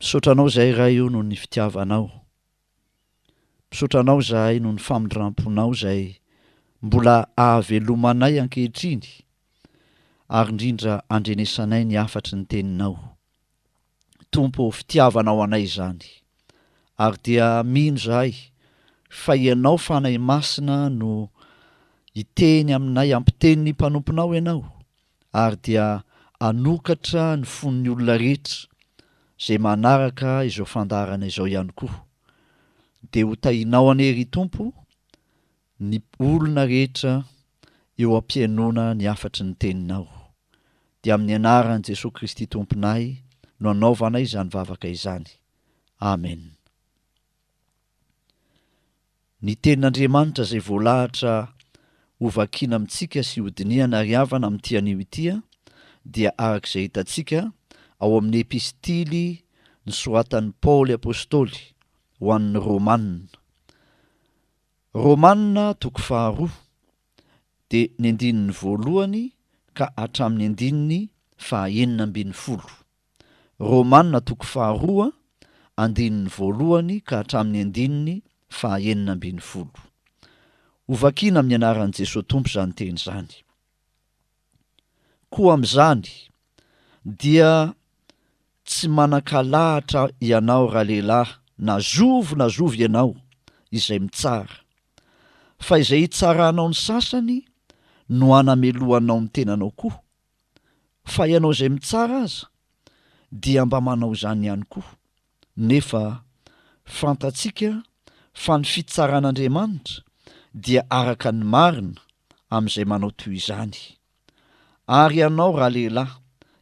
Misaotranao zahay raha io noho ny fitiavanao. Misaotranao zahay noho ny famindramponao zay mbola ahavelomanay ankehitriny ary indrindra andrenesanay ny afatry ny teninao. Tompo, fitiavanao anay izany. Ary dia mino zahay fa ianao fanahy masina no hiteny aminay, ampiteny ny mpanomponao ianao, ary dia anokatra ny fon'ny olona rehetra zay manaraka izao fandarana izao ihany koa. De ho tahinao anery Tompo ny olona rehetra eo am-piainona ny afatry ny teninao. Dia amin'ny anaran'i Jesosy Kristy Tomponay no anaovanay izany vavaka izany. Amen. Ny tenin'Andriamanitra zay voalahatra ho vakiana amintsika sy hodiniana ary havana amin'ity anio ity dia arak'izay hitantsika ao amin'ny epistily nisoratan'i Paoly apôstôly ho an'ny Romanina. Romanina 2 de ny andininy voalohany ka hatramin'ny andininy 9. Romanina 2 andininy voalohany ka hatramin'ny andininy 9. Ho vakiana amin'ny anaran'i Jesosy Tompo zany teny zany. Koa am'izany dia tsy manan-kalahatra ianao rahalehilahy, na zovo ianao izay mitsara, fa izay hitsaranao ny sasany no hanamelohanao ny tenanao koa. Fa ianao izay mitsara aza dia mba manao izany ihany koa. Nefa fantatsika fa ny fitsaran'Andriamanitra dia araka ny marina amin'izay manao toy izany. Ary ianao rahalehilahy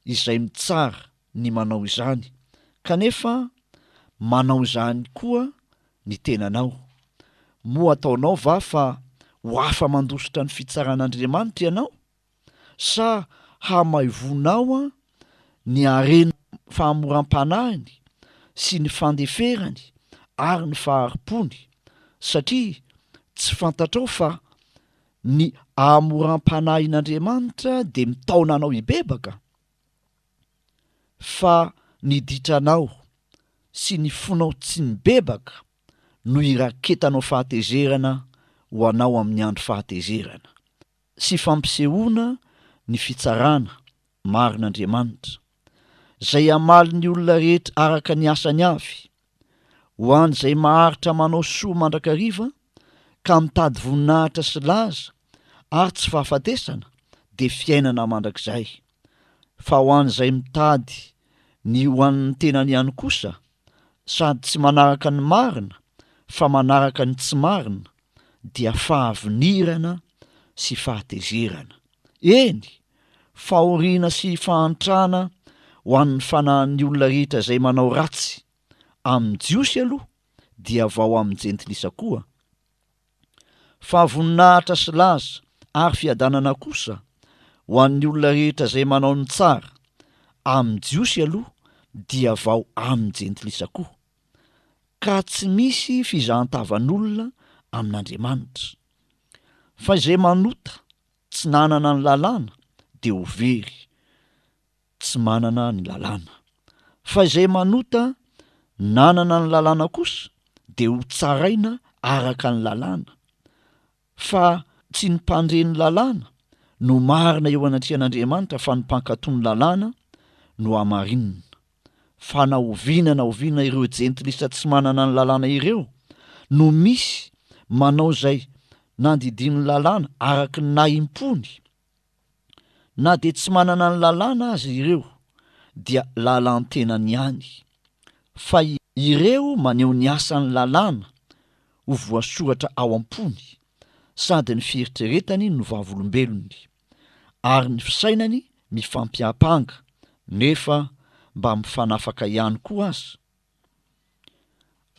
izay mitsara ny manao izany, kanefa manao izany koa ny tenanao, moa ataonao va fa ho afa mandositra ny fitsaran'Andriamanitra ianao, sa hamaivonao ny harena fahamoram-panahiny sy ny fandeferany ary ny faharipony, satria tsy fantatrao fa ny hamoram-panahin'Andriamanitra de mitaona anao hibebaka, fa ny ditranao sy ny fonao tsy mibebaka no iraketanao fahatezerana ho anao amin'ny andro fahatezerana, sy fampisehoana ny fitsarana marin'Andriamanitra zay hamaly ny olona rehetra araka ny asany avy, ho an'izay maharitra manao soa mandrakariva ka mitady voninahitra sy laza ary tsy fahafatesana de fiainana mandrakizay. Fa ho an'izay mitady ny ho an'ny tenany ihany kosa, sady tsy manaraka ny marina fa manaraka ny tsy marina, dia fahavinirana sy fahatezerana. Eny, fahoriana sy fahantrana ho an'ny fanahin'ny olona rehetra zay manao ratsy amin'ny jiosy aloha dia vao amin'ny jentilisa koa. Fahavoninahitra sy laza ary fiadanana kosa ho an'ny olona rehetra zay manao ny tsara amin'ny jiosy aloha dia vao amin'ny jentilisa koa. Ka tsy misy fizahan-tavan'olona amin'Andriamanitra. Fa izay manota tsy nanana ny lalàna de ho very tsy manana ny lalàna. Fa izay manota nanana ny lalàna kosa de ho tsaraina araka ny lalàna. Fa tsy ny mpandre ny lalàna no marina eo anatrehan'Andriamanitra, fa ny mpankatoa ny lalàna no hamarinina. Fa na oviana ireo jentilisa tsy manana ny lalàna ireo no misy manao zay nandidiny lalàna araky ny nahimpony, na de tsy manana ny lalàna azy ireo dia lalàn-tenany ihany. Fa ireo maneho ny asan'ny lalàna ho voasoratra ao am-pony, sady ny fieritreretany no vavolombelony ary ny fisainany mifampiapanga, nefa mba mifanafaka ihany koa aza.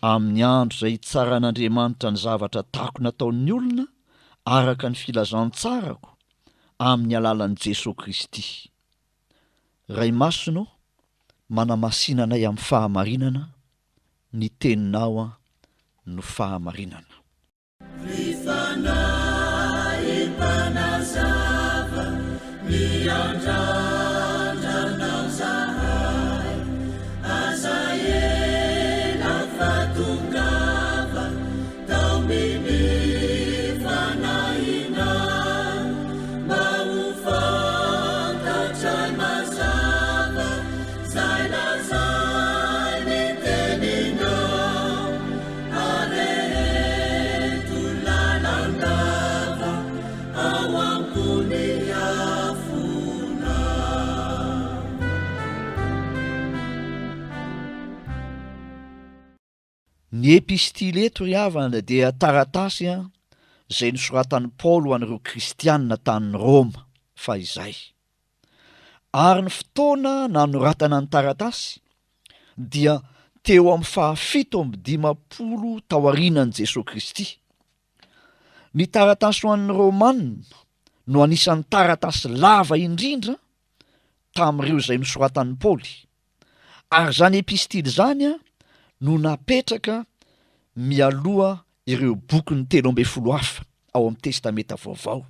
Amin'ny andro zay hitsaran'Andriamanitra ny zavatra tako nataon'ny olona araka ny filazantsarako amin'ny alalan'i Jesosy Kristy. Ray masonao, manamasinanay amin'ny fahamarinana, ny teninao no fahamarinana. Miandrandrana zahay, aza Ny epistily eto ry havana dia taratasy izay nosoratan'i Paolo an'ireo kristianina tany Roma fa izay. Ary ny fotoana nanoratana ny taratasy dia teo amin'ny 750 taorianan'i Jesosy Kristy. Ny taratasy ho an'ny Romanina no anisan'ny taratasy lava indrindra tamin'ireo izay nosoratan'i Paoly. Ary zany epistily zany no napetraka mialoha ireo bokyny 12 hafa ao amin'ny testameta vaovao.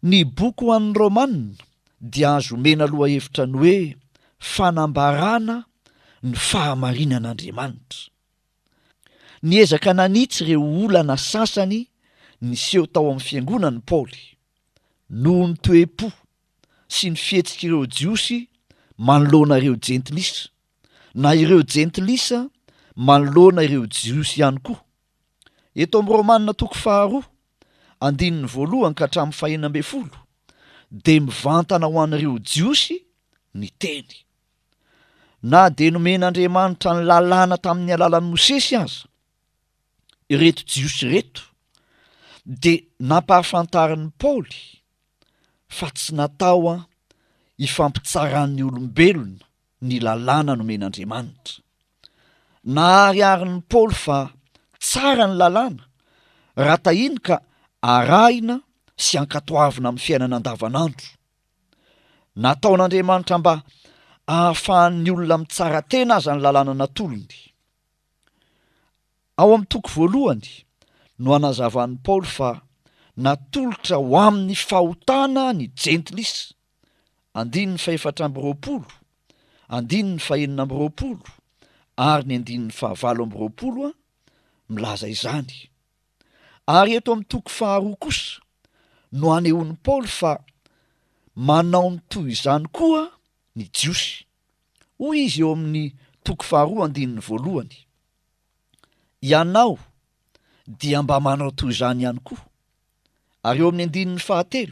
Ny boky ho an'ny Romanina dia azo omena aloha hevitra ny hoe fanambarana ny fahamarinan'Andriamanitra. Niezaka nanitsy ireo olana sasany niseho tao amin'ny fiangonan'i Paoly noho ny toe-po sy ny fihetsik'ireo jiosy manoloana ireo jentilisa, na ireo jentilisa manoloana ireo jiosy ihany koa. Eto amin'ny Romanina 2 1 ka hatramin'ny 9 dia mivantana ho an'ireo jiosy ny teny. Na dia nomen'Andriamanitra ny lalàna tamin'ny alalan'i Mosesy aza, ireto jiosy reto dia nampahafantarin'ny Paoly fa tsy natao hifampitsaran'ny olombelona ny lalàna nomen'Andriamanitra. Nahariarin'ny Paoly fa tsara ny lalàna raha tahiny ka arahina sy ankatoavina amin'ny fiainana andavanandro. Nataon'Andriamanitra mba ahafahan'ny olona mitsara tena aza ny lalàna natolony. Ao amin'ny 1 no anazavan'i Paoly fa natolotra ho amin'ny fahotana ny jentilisa. 4 ary ny 7 milaza izany. Ary eto amin'ny 2 kosa no anehon'i Paoly fa manao ny toy izany koa ny jiosy. Hoy izy eo amin'ny 2 ianao dia mba manao toy izany ihany koa. Ary eo amin'ny 3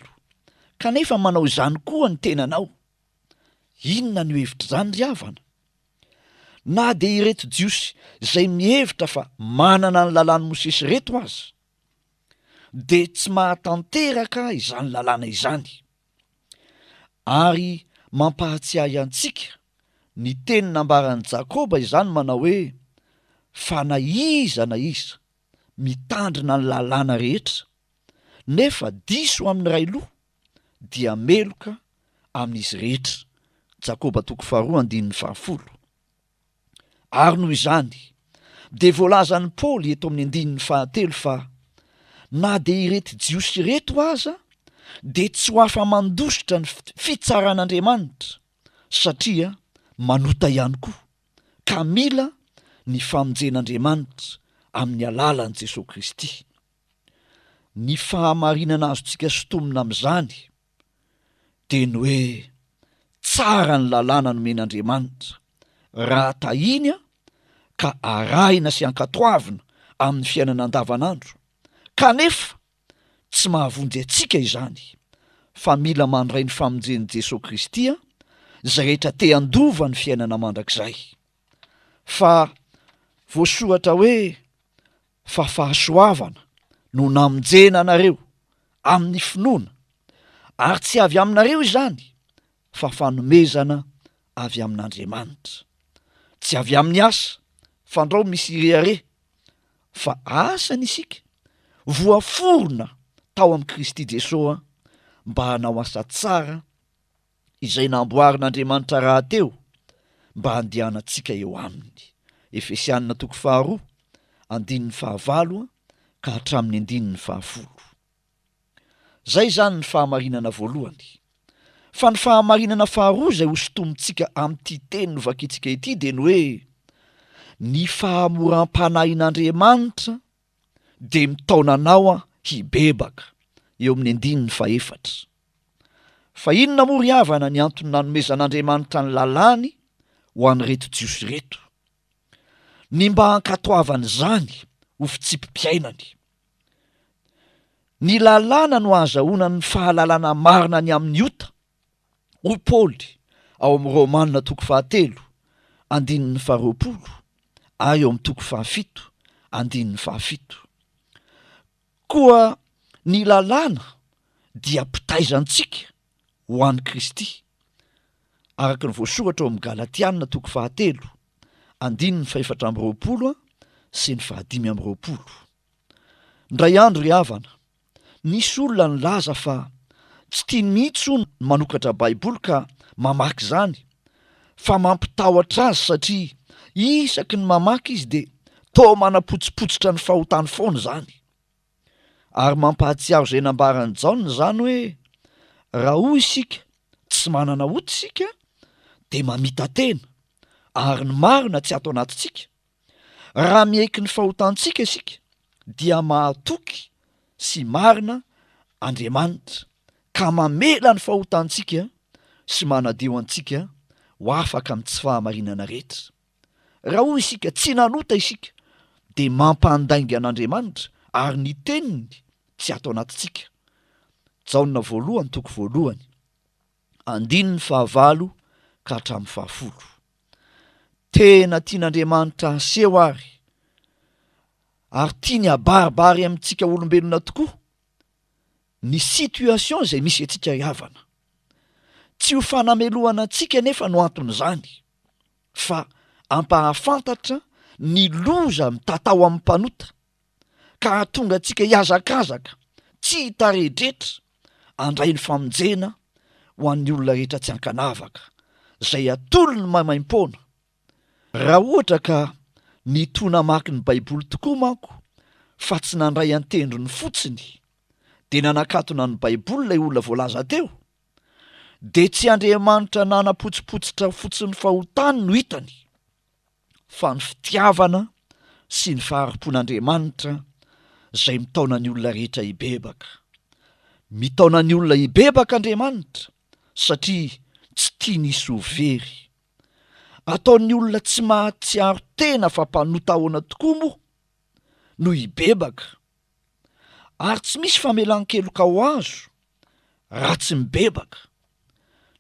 kanefa manao izany koa ny tenanao. Inona no hevitra zany ry havana? Na dia ireto jiosy izay mihevitra fa manana ny lalàn'i Mosesy reto aza, dia tsy mahatanteraka izany lalàna izany. Ary mampahatsiahy antsika ny teny nambaran'i Jakoba izany manao hoe fa na iza mitandrina ny lalàna rehetra nefa diso amin'ny ray loha dia meloka amin'izy rehetra. Jakoba 2:10. Ary noho izany dia voalazan'i Paoly eto amin'ny 13 fa na dia ireto jiosy reto aza dia tsy ho afa-mandositra ny fitsaran'Andriamanitra satria manota ihany koa ka mila ny famonjen'Andriamanitra amin'ny alalan'i Jesosy Kristy. Ny fahamarinana azontsika sotomina amin'izany dia ny hoe tsara ny lalàna nomen'Andriamanitra raha tahiny ka arahina sy ankatoavina amin'ny fiainana andavanandro. Kanefa tsy mahavonjy antsika izany fa mila mandray ny famonjen'i Jesosy Kristy izay rehetra te handova ny fiainana mandrakizay. Fa voasoratra hoe fa fahasoavana no namonjena anareo amin'ny finoana, ary tsy avy aminareo izany fa fanomezana avy amin'Andriamanitra. Tsy avy amin'ny asa fandrao misy irehare, fa asa nisika voaforona tao amin'ny Kristy Jesosy mba hanao asa tsara izay namboarin'Andriamanitra rahateo mba handehanantsika eo aminy. Efesianina 2 15 ka hatramin'ny 10. Zay zany ny fahamarinana voalohany. Fa ny fahamarinana faharoa izay hosotomintsika amin'ity teny novakitsika ity dia ny hoe ny fahamoram-panahin'Andriamanitra dia mitaonanao hibebaka. Eo amin'ny 14. Fa inona moa ry havana ny antony nanomezan'Andriamanitra ny lalàny ho an'ireto jiosy reto? Ny mba hankatoavana izany ho fitsipim-piainany. Ny lalàna no azahoana ny fahalalana marina ny amin'ny ota. Hoy Paoly ao amin'ny Romanina 3:20 ary eo am'toko 7 andininy 7 koa ny lalàna dia mpitaizantsika ho an'i Kristy araka ny voasoratra eo amin'ny Galatiana toko 3 andininy 4 sy ny 5. Ndray andro ry havana, nisy olona nilaza fa tsy tiany mihitsy hono manokatra baiboly ka mamaky zany, fa mampitahotra azy satria isaky ny mamaky izy de toa manapotsipotsitra ny fahotany foana zany. Ary mampahatsiaro zay nambarany Jaona zany hoe raha hoy isika tsy manana hody isika de mamita tena ary ny marina tsy ato anatintsika. Raha mieky ny fahotantsika isika dia mahatoky sy marina Andriamanitra ka mamela ny fahotantsika sy manadio antsika ho afaka amin'ny tsy fahamarinana rehetra. Raha hoy isika tsy nanota isika de mampandainga an'Andriamanitra ary ny teniny tsy ato anatintsika. Jaona 1 toko 1 andininy 9 ka hatramin'ny 10. Tena tian'Andriamanitra aseho ary tiany abaribary amintsika olombelona tokoa ny situation zay misy antsika ry havana. Tsy ho fanamelohana antsika nefa no anton'izany, fa ampahafantatra ny loza mitatao amin'ny mpanota ka hahatonga antsika hiazakazaka tsy hitaredretra andray ny famonjena ho an'ny olona rehetra tsy ankanavaka zay atolony mamaim-pona. Raha ohatra ka nitona maky ny baiboly tokoa manko fa tsy nandray antendrony fotsiny de nanakatona ny baiboly lay olona voalaza teo, de tsy Andriamanitra nanapotsipotsitra fotsiny fahotany no hitany, fa ny fitiavana sy ny faharipon'Andriamanitra zay mitaona ny olona rehetra hibebaka. Mitaona ny olona hibebaka Andriamanitra satria tsy tia nisy ho very. Ataon'ny olona tsy mahatsiaro tena fa mpanota ahoana tokoa moa no hibebaka, ary tsy misy famelan-keloka ho azo raha tsy mibebaka.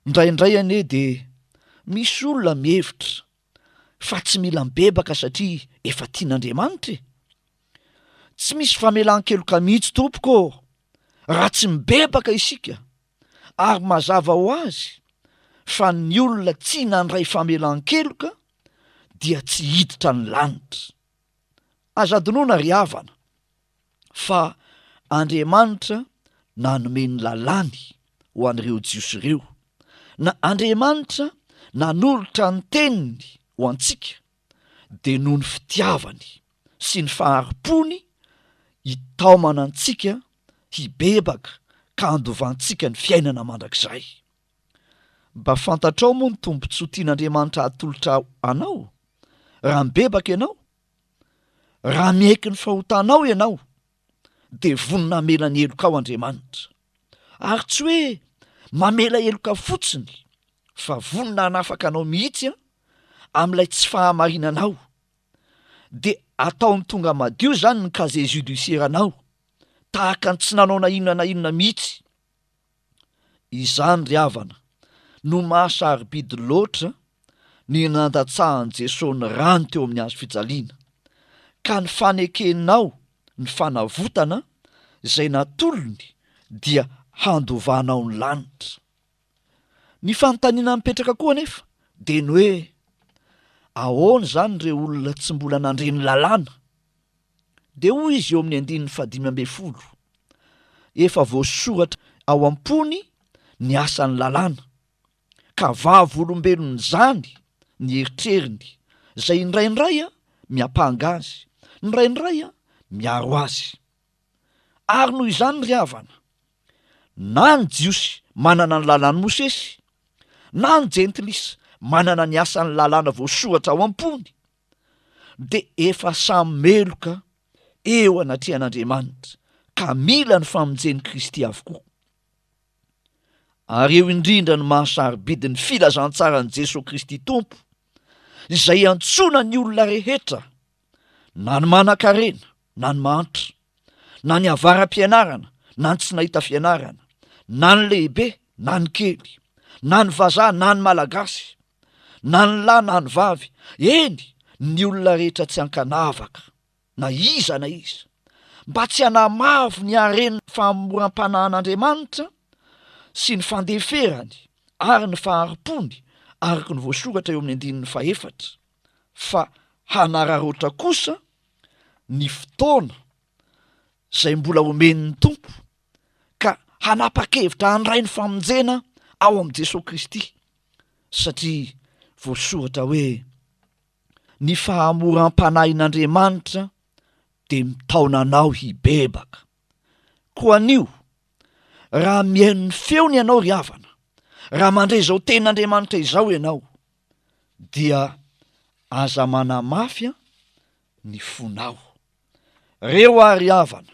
Ndraindray anie de misy olona mihevitra fa tsy mila mibebaka satria efa tian'Andriamanitra e. Tsy misy famelan-keloka mihitsy tompoko raha tsy mibebaka isika, ary mazava ho azy fa ny olona tsy nandray famelan-keloka dia tsy hiditra ny lanitra. Azadonoana ry havana fa Andriamanitra nanome ny lalàny ho an'ireo jiosy ireo, na Andriamanitra nanolotra ny teniny ho antsika de noho ny fitiavany sy ny faharipony hitaomana antsika hibebaka ka handovantsika ny fiainana mandrakizay. Mba fantatrao moa ny tombontsoa tian'Andriamanitra atolotra anao raha mibebaka ianao. Raha mieky ny fahotanao ianao de vonina amela ny heloka ao Andriamanitra, ary tsy hoe mamela heloka fotsiny fa vonina hanafaka anao mihitsy amin'ilay tsy fahamarinanao, de ataony tonga madio zany ny casier judiciairenao tahaka ny tsy nanao na inona mihitsy. Izany ry havana no mahasarobidy loatra ny nandatsahan'i Jesosy ny rano teo amin'ny hazo fijaliana, ka ny fanekenao ny fanavotana zay natolony dia handovanao ny lanitra. Ny fanontaniana mipetraka koa nefa de ny hoe ahoana zany ireo olona tsy mbola nandreny lalàna? De hoy izy eo amin'ny andininy 15 efa voasoratra ao am-pony ny asan'ny lalàna, ka vavolombelony zany ny eritreriny zay indraindray miapanga azy, indraindray miaro azy. Ary noho izany ry havana, na ny jiosy manana ny lalàny Mosesy, na ny jentilisa manana ny asan'ny lalàna voasoratra ao am-pony, de efa samy meloka eo anatrehan'Andriamanitra ka mila ny famonjen'i Kristy avokoa. Ary eo indrindra ny mahasarobidy ny filazantsarani Jesosy Kristy Tompo, izay antsoina ny olona rehetra, na ny manan-karena na ny mantra, na ny avaram-pianarana na ny tsy nahita fianarana, na ny lehibe na ny kely, na ny vazaha na ny malagasy, na ny lahy na ny vavy, eny ny olona rehetra tsy ankanavaka na iza na iza mba tsy hanamavo ny haren'ny famoram-panahin'Andriamanitra sy ny fandeferany ary ny faharipony araka ny voasoratra eo amin'ny 1:4 fa hanararoatra kosa ny fotoana izay mbola omen'ny tompo ka hanapa-kevitra handray ny famonjena ao amin'i Jesosy Kristy satria voasoratra hoe ny fahamoram-panahin'Andriamanitra de mitaona anao hibebaka. Koa anio raha mihaino ny feony ianao ry havana, raha mandray izao tenin'Andriamanitra izao ianao dia aza manamafy ny fonao. Reo ary havana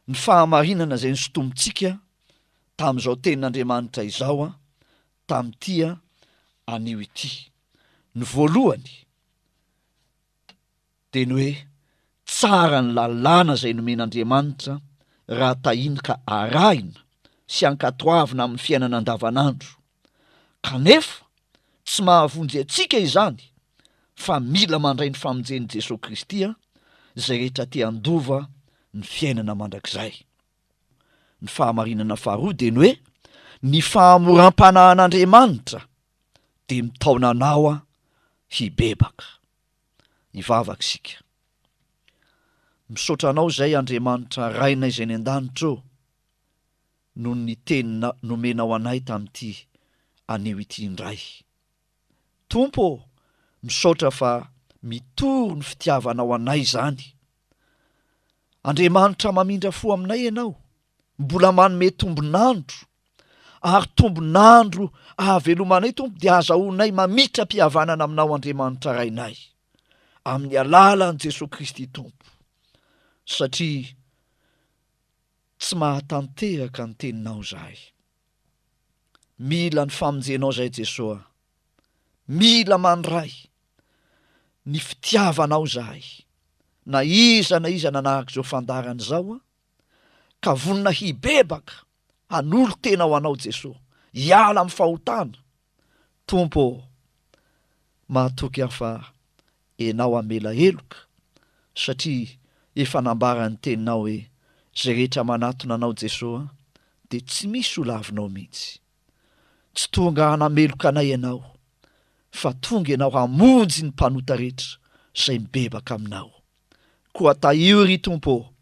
ny fahamarinana izay nisotomontsika tamin'izao tenin'Andriamanitra izao tamin'ity anio ity. Ny voalohany de ny hoe tsara ny lalàna izay nomen'Andriamanitra raha tahina ka arahina sy ankatoavina amin'ny fiainana andavanandro, kanefa tsy mahavonjy antsika izany fa mila mandray ny famonjen'i Jesosy Kristy izay rehetra te handova ny fiainana mandrakizay. Ny fahamarinana faharoa de ny hoe ny fahamoram-panahin'Andriamanitra de mitaona anao hibebaka. Hivavaka isika. Misaotra anao izay Andriamanitra raina izay ny an-danitra noho ny teny nomenao anay tamin'ity anio ity indray. Tompo, misaotra fa mitory ny fitiavanao anay izany. Andriamanitra mamindra fo aminay ianao, mbola manome tombonandro, ary tombonandro ahavelomanay tompo dia azahoanay mamitra mpihavanana aminao Andriamanitra rainay amin'ny alalan'i Jesosy Kristy tompo, satria tsy mahatanteraka ny teninao zahay. Mila ny famonjenao zay Jesosy, mila mandray ny fitiavanao zahay na iza nanahaka izao fandarana izao ka vonina hibebaka hanolo tenao anao Jesosy, hiala amin'ny fahotana. Tompo, mahatoky aho fa enao amela heloka satria efa nambarany teninao hoe zay rehetra manatona anao Jesosy de tsy misy ho lavinao mihitsy. Tsy tonga hanameloka anay ianao fa tonga ianao hamonjy ny mpanota rehetra izay mibebaka aminao. Koa tahiry tompo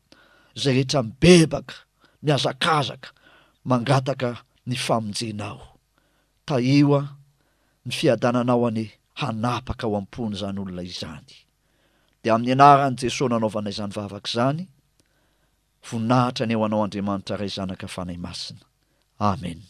zay rehetra mibebaka, miazakazaka, mangataka ny famonjenao. Tahiwa ny fiadananao ane hanapaka ao am-pony zany olona izany. De amin'ny anaran'i Jesosy nanaovana izany vavaka izany, voninahitra ny eo anao Andriamanitra ray zanaka fanahy masina. Amen.